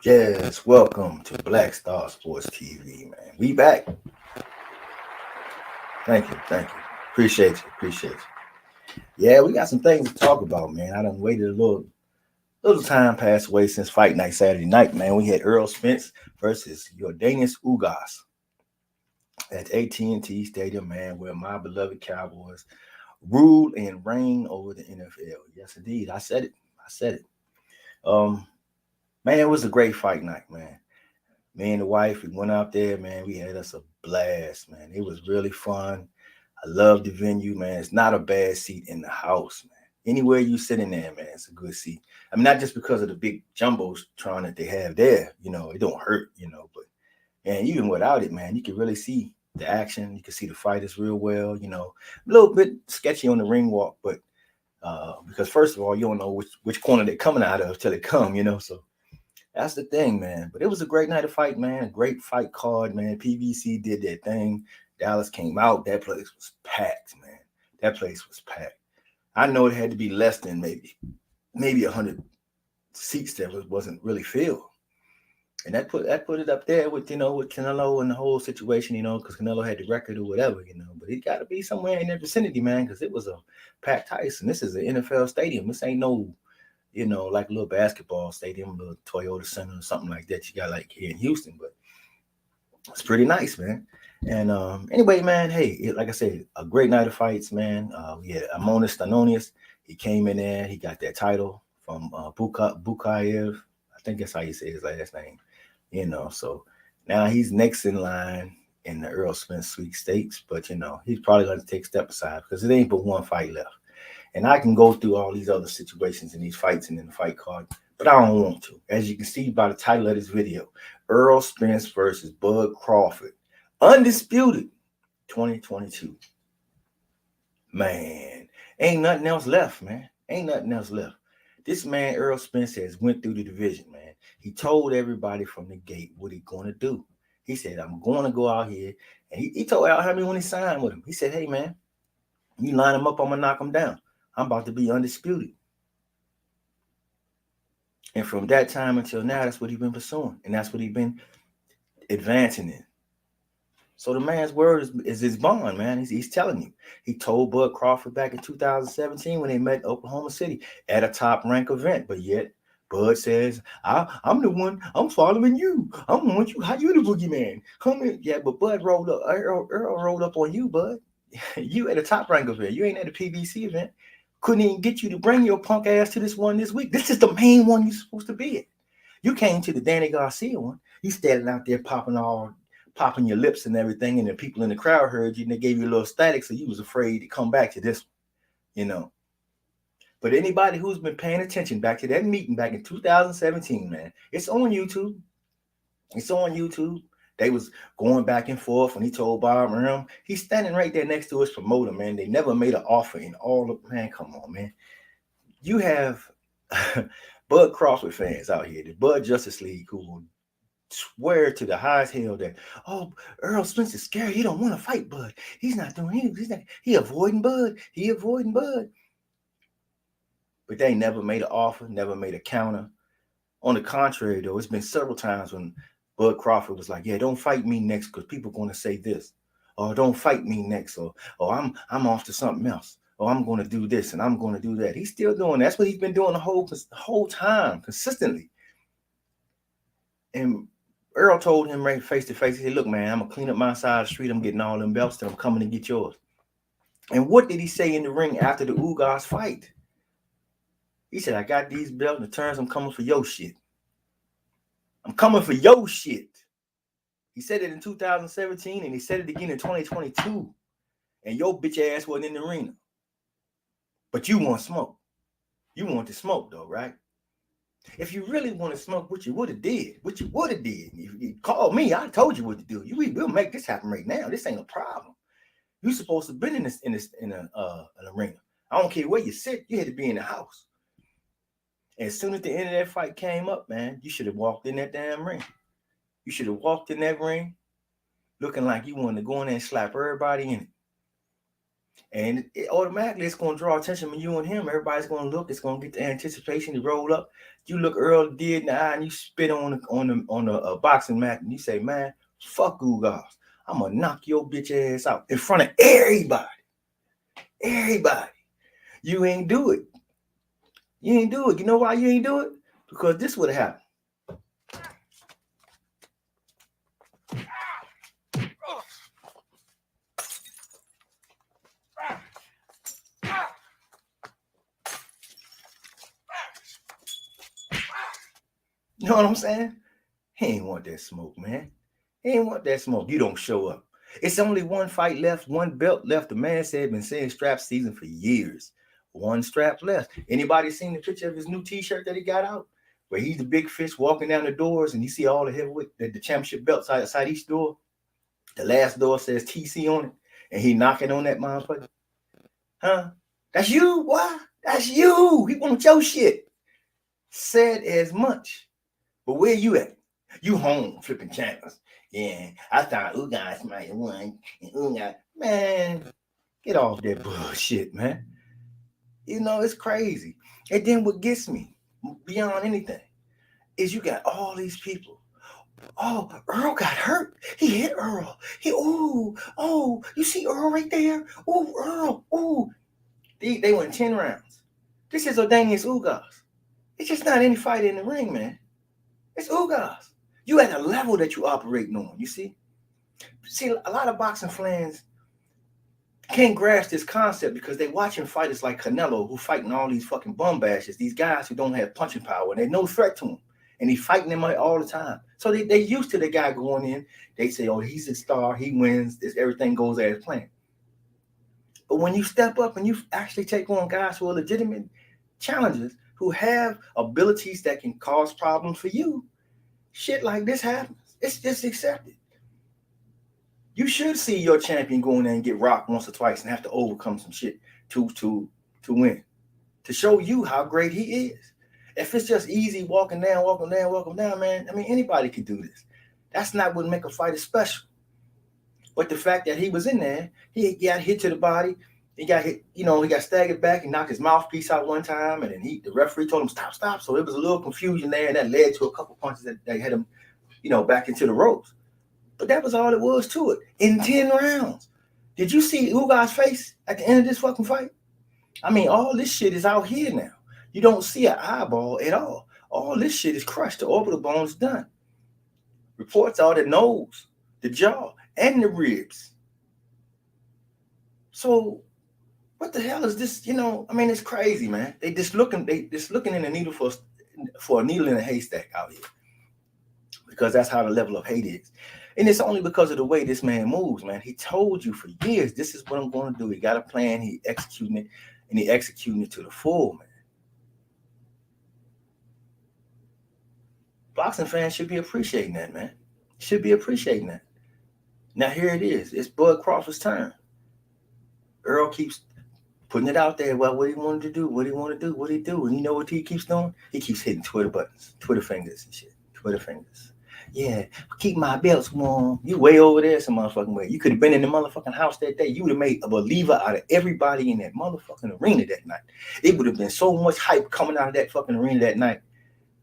Yes, welcome to Black Star Sports TV, man. We back. Thank you. Appreciate you. Yeah, we got some things to talk about, man. I done waited a little time passed away since fight night Saturday night, man. We had Errol Spence versus Jordanis Ugas at ATT Stadium, man, where my beloved Cowboys rule and reign over the NFL. Yes, indeed. I said it. Um, man, it was a great fight night, man. Me and the wife, we went out there, man. We had us a blast, man. It was really fun. I love the venue, man. It's not a bad seat in the house, man. Anywhere you sit in there, man, it's a good seat. I mean, not just because of the big jumbotron that they have there, it don't hurt, but and even without it, man, you can really see the action. You can see the fighters real well, a little bit sketchy on the ring walk, but because first of all, you don't know which corner they're coming out of till they come, so that's the thing, man. But it was a great night of fight, man. A great fight card, man. PBC did their thing. Dallas came out. That place was packed, man. That place was packed. I know it had to be less than maybe 100 seats that wasn't really filled. And that put it up there with with Canelo and the whole situation, because Canelo had the record or whatever, But it got to be somewhere in that vicinity, man, because it was a packed Tyson. This is an NFL stadium. This ain't no like a little basketball stadium, a little Toyota Center or something like that you got like here in Houston, but it's pretty nice, man. And anyway, man, hey, like I said, a great night of fights, man. We had Amonis Stanonius. He came in there. He got that title from Bukayev. I think that's how you say his last name, So now he's next in line in the Errol Spence sweepstakes, but, he's probably going to take a step aside because it ain't but one fight left. And I can go through all these other situations in these fights and in the fight card, but I don't want to. As you can see by the title of this video, Errol Spence versus Bud Crawford. Undisputed 2022. Man, ain't nothing else left, man. Ain't nothing else left. This man, Errol Spence, has went through the division, man. He told everybody from the gate what he's going to do. He said, I'm going to go out here. And he told Al Hammy when he signed with him, he said, hey, man, you line him up, I'm going to knock him down. I'm about to be undisputed. And from that time until now, that's what he's been pursuing. And that's what he's been advancing in. So the man's word is his bond, man. He's telling you. He told Bud Crawford back in 2017 when they met in Oklahoma City at a top rank event. But yet, Bud says, I'm the one, I'm following you. I'm on you. How you the boogeyman? Come in. Yeah, but Bud rolled up. Earl rolled up on you, Bud. You at a top rank event. You ain't at a PBC event. Couldn't even get you to bring your punk ass to this one this week. This is the main one you're supposed to be at. You came to the Danny Garcia one. You standing out there popping your lips and everything, and the people in the crowd heard you and they gave you a little static, so you was afraid to come back to this one, But anybody who's been paying attention back to that meeting back in 2017, man, it's on YouTube. It's on YouTube. They was going back and forth when he told Bob Arum. He's standing right there next to his promoter, man. They never made an offer in all of, man, come on, man. You have Bud Crawford fans out here, the Bud Justice League, who will swear to the highest hell that, Errol Spence is scared. He don't want to fight Bud. He's not doing anything. He avoiding Bud. But they never made an offer, never made a counter. On the contrary, though, it's been several times when Bud Crawford was like, yeah, don't fight me next because people are going to say this. Or don't fight me next. Or I'm off to something else. Or I'm going to do this and I'm going to do that. He's still doing that. That's what he's been doing the whole time, consistently. And Errol told him right face to face, he said, look, man, I'm going to clean up my side of the street. I'm getting all them belts and I'm coming to get yours. And what did he say in the ring after the Ugas fight? He said, I got these belts and the turns. I'm coming for your shit. I'm coming for your shit. He said it in 2017 and he said it again in 2022. And your bitch ass wasn't in the arena. But you want smoke. You want to smoke though, right? If you really want to smoke, what you would have did. If you called me, I told you what to do. We'll make this happen right now. This ain't a problem. You supposed to have been in an arena. I don't care where you sit. You had to be in the house. As soon as the end of that fight came up, man, you should have walked in that damn ring. You should have walked in that ring looking like you wanted to go in there and slap everybody in it. And automatically it's going to draw attention from you and him. Everybody's going to look. It's going to get the anticipation to roll up. You look Earl dead in the eye and you spit on a boxing mat and you say, man, fuck Ugas. I'm going to knock your bitch ass out in front of everybody. Everybody. You ain't do it. You ain't do it. You know why you ain't do it? Because this would have happened. You know what I'm saying? He ain't want that smoke, man. He ain't want that smoke. You don't show up. It's only one fight left, one belt left. The man said been saying strap season for years. One strap left. Anybody seen the picture of his new t-shirt that he got out? Where he's the big fish walking down the doors and you see all the heavyweight, the championship belts outside each door. The last door says TC on it. And he knocking on that motherfucker. Huh? That's you, boy. That's you. He wants your shit. Said as much. But where you at? You home flipping channels. Yeah, I thought Ugas might have won. And Ugas, man, get off that bullshit, man. You know, it's crazy. And then what gets me beyond anything is you got all these people. Oh, Errol got hurt. He hit Errol. You see Errol right there? Oh, Errol. Oh, they went 10 rounds. This is Ordanius Ugas. It's just not any fight in the ring, man. It's Ugas. You at a level that you operating on, you see? See, a lot of boxing fans can't grasp this concept because they watching fighters like Canelo who fighting all these fucking bum bashes, these guys who don't have punching power, and they're no threat to him. And he's fighting them all the time. So they used to the guy going in. They say, oh, he's a star. He wins. Everything goes as planned. But when you step up and you actually take on guys who are legitimate challengers, who have abilities that can cause problems for you, shit like this happens. It's just accepted. You should see your champion go in there and get rocked once or twice and have to overcome some shit to win. To show you how great he is. If it's just easy walking down, man, I mean, anybody could do this. That's not what make a fighter special. But the fact that he was in there, he got hit to the body, he got hit, he got staggered back and knocked his mouthpiece out one time, and then the referee told him, stop. So there was a little confusion there, and that led to a couple punches that had him, back into the ropes. But that was all it was to it. In 10 rounds. Did you see Ugas' face at the end of this fucking fight? I mean, all this shit is out here now. You don't see an eyeball at all. All this shit is crushed. The orbital bone's done. Reports are the nose, the jaw, and the ribs. So what the hell is this? I mean, it's crazy, man. They just looking in a needle for a needle in a haystack out here. Because that's how the level of hate is. And it's only because of the way this man moves, man. He told you for years, this is what I'm going to do. He got a plan, he executing it, and he executing it to the full, man. Boxing fans should be appreciating that, man. Should be appreciating that. Now here it is. It's Bud Crawford's turn. Errol keeps putting it out there. Well, what he wanted to do, what he want to do, what he do. And you know what he keeps doing? He keeps hitting Twitter buttons, Twitter fingers and shit. Twitter fingers. Yeah, keep my belts warm. You way over there some motherfucking way. You could have been in the motherfucking house that day. You would have made a believer out of everybody in that motherfucking arena that night. It would have been so much hype coming out of that fucking arena that night.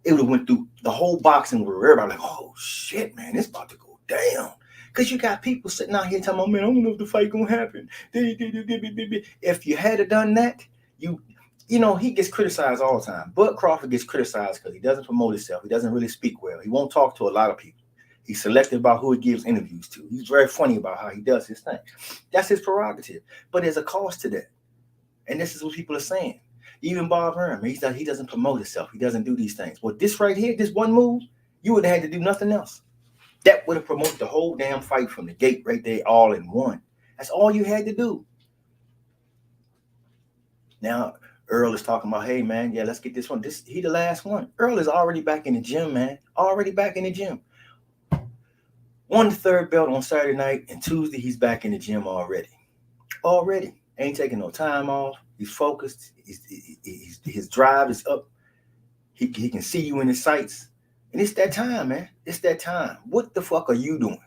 It would have went through the whole boxing where everybody like, oh shit, man, it's about to go down. Because you got people sitting out here telling me, man, I don't know if the fight gonna happen. If you had done that, he gets criticized all the time. Bud Crawford gets criticized because he doesn't promote himself. He doesn't really speak well. He won't talk to a lot of people. He's selective about who he gives interviews to. He's very funny about how he does his thing. That's his prerogative. But there's a cost to that. And this is what people are saying. Even Bob Hearn, he doesn't promote himself. He doesn't do these things. Well, this right here, this one move, you would have had to do nothing else. That would have promoted the whole damn fight from the gate right there, all in one. That's all you had to do. Now, Errol is talking about, hey, man, yeah, let's get this one. He the last one. Errol is already back in the gym, man. Already back in the gym. Won the third belt on Saturday night, and Tuesday he's back in the gym already. Already. Ain't taking no time off. He's focused. His drive is up. He can see you in his sights. And it's that time, man. It's that time. What the fuck are you doing?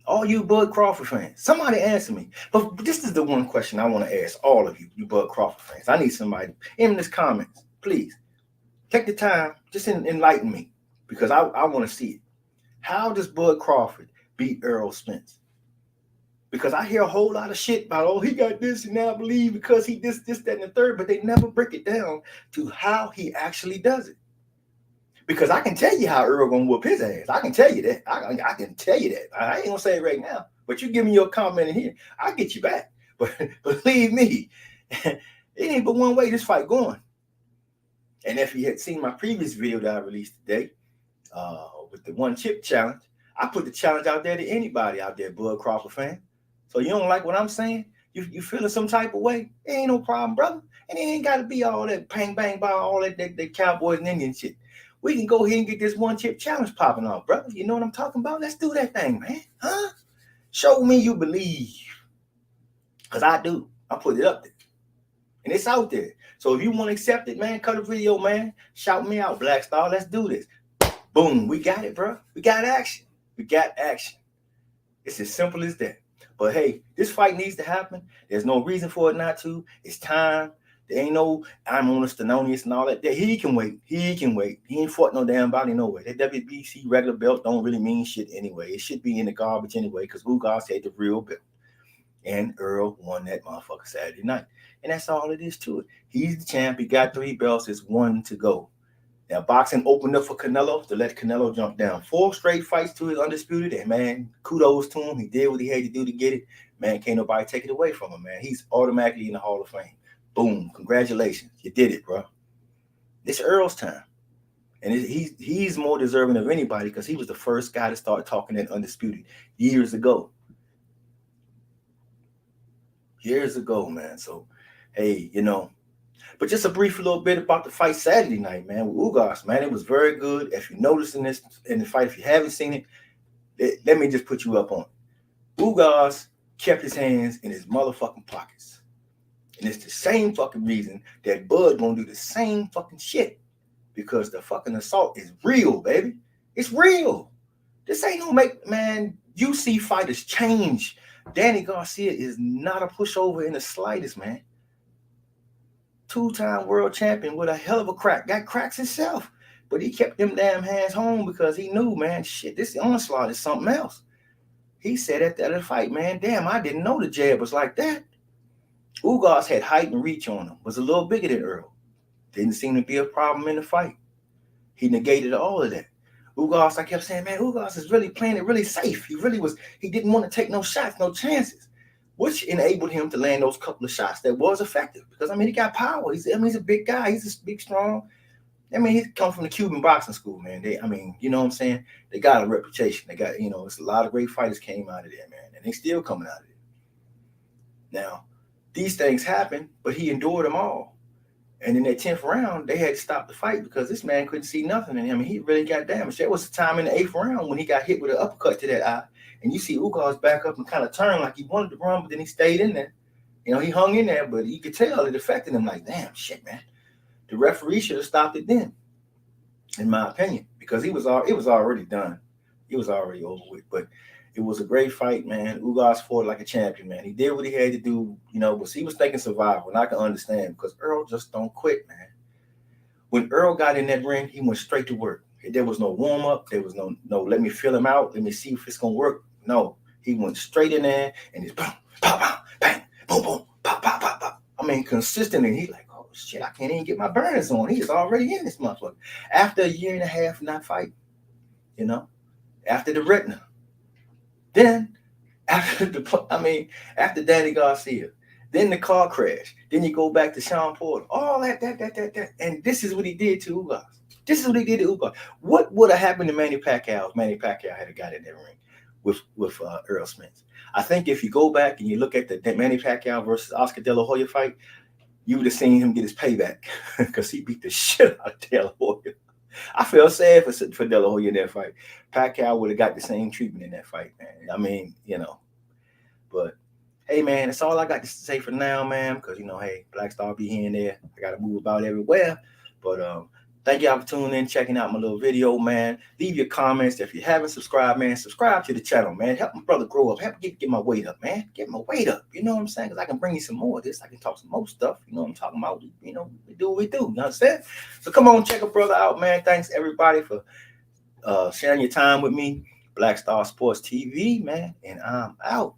All you Bud Crawford fans, somebody answer me. But this is the one question I want to ask all of you, you Bud Crawford fans. I need somebody in this comments, please. Take the time, just enlighten me, because I want to see it. How does Bud Crawford beat Errol Spence? Because I hear a whole lot of shit about, oh, he got this and I believe because he this, that, and the third, but they never break it down to how he actually does it. Because I can tell you how Errol gonna whoop his ass. I can tell you that. I can tell you that. I ain't gonna say it right now, but you give me your comment in here, I'll get you back. But believe me, it ain't but one way this fight going. And if you had seen my previous video that I released today, with the one chip challenge, I put the challenge out there to anybody out there, Bud Crawford fan. So you don't like what I'm saying? You feeling some type of way? It ain't no problem, brother. And it ain't got to be all that bang bang by all that Cowboys and Indian shit. We can go ahead and get this one chip challenge popping off, brother. You know what I'm talking about? Let's do that thing, man. Huh? Show me you believe. Because I do. I put it up there. And it's out there. So if you want to accept it, man, cut a video, man. Shout me out, Black Star. Let's do this. Boom. We got it, bro. We got action. We got action. It's as simple as that. But hey, this fight needs to happen. There's no reason for it not to. It's time. There ain't no I'm on a Stenonius and all that. He can wait. He can wait. He ain't fought no damn body no way. That WBC regular belt don't really mean shit anyway. It should be in the garbage anyway because Ugas had the real belt. And Errol won that motherfucker Saturday night. And that's all it is to it. He's the champ. He got 3 belts. There's 1 to go. Now, boxing opened up for Canelo to let Canelo jump down 4 straight fights to his undisputed. And, man, kudos to him. He did what he had to do to get it. Man, can't nobody take it away from him, man. He's automatically in the Hall of Fame. Boom. Congratulations. You did it, bro. It's Errol's time. And he's more deserving of anybody because he was the first guy to start talking that undisputed years ago. Years ago, man. So, hey, you know. But just a brief little bit about the fight Saturday night, man, with Ugas, man. It was very good. If you noticed in the fight, if you haven't seen it, let me just put you up on it. Ugas kept his hands in his motherfucking pockets. And it's the same fucking reason that Bud gonna do the same fucking shit. Because the fucking assault is real, baby. It's real. This ain't no man, you see fighters change. Danny Garcia is not a pushover in the slightest, man. 2-time world champion with a hell of a crack. Got cracks himself. But he kept them damn hands home because he knew, man, shit, this onslaught is something else. He said at the fight, man, damn, I didn't know the jab was like that. Ugas had height and reach on him. Was a little bigger than Errol. Didn't seem to be a problem in the fight. He negated all of that. Ugas, I kept saying, man, Ugas is really playing it really safe. He didn't want to take no shots, no chances, which enabled him to land those couple of shots that was effective. Because, I mean, he got power. He's a big guy. He's a big, strong. I mean, he come from the Cuban boxing school, man. You know what I'm saying? They got a reputation. They got, it's a lot of great fighters came out of there, man. And they still coming out of there. Now, these things happen, but he endured them all. And in that 10th round, they had to stop the fight because this man couldn't see nothing in him. And he really got damaged. There was a time in the 8th round when he got hit with an uppercut to that eye. And you see Ugas back up and kind of turn like he wanted to run, but then he stayed in there. He hung in there, but you could tell it affected him like, damn, shit, man. The referee should have stopped it then, in my opinion, because it was already done. It was already over with. But it was a great fight, man. Ugas fought like a champion, man. He did what he had to do, but he was thinking survival, and I can understand because Errol just don't quit, man. When Errol got in that ring, he went straight to work. There was no warm-up. There was no let me feel him out. Let me see if it's going to work. No, he went straight in there, and it's boom, pop, pop, bang, boom, boom, pop, pop, pop, pop. I mean, consistently, he's like, oh, shit, I can't even get my burners on. He is already in this motherfucker. After a year and a half of not fighting, after the retina. Then, after Danny Garcia, then the car crash, then you go back to Sean Porter, all that. And this is what he did to Ugas. This is what he did to Ugas. What would have happened to Manny Pacquiao if Manny Pacquiao had got in that ring with Errol Spence? I think if you go back and you look at the Manny Pacquiao versus Oscar De La Hoya fight, you would have seen him get his payback because he beat the shit out of De La Hoya. I feel sad for De La Hoya in that fight. Pacquiao would have got the same treatment in that fight, man. I mean, But, hey, man, that's all I got to say for now, man, because, hey, Black Star be here and there. I got to move about everywhere. But Thank y'all for tuning in, checking out my little video, man. Leave your comments. If you haven't subscribed, man, subscribe to the channel, man. Help my brother grow up. Help me get my weight up, man. Get my weight up. You know what I'm saying? Because I can bring you some more of this. I can talk some more stuff. You know what I'm talking about? You know, we do what we do. You know what I'm saying? So come on, check a brother out, man. Thanks, everybody, for sharing your time with me. Black Star Sports TV, man. And I'm out.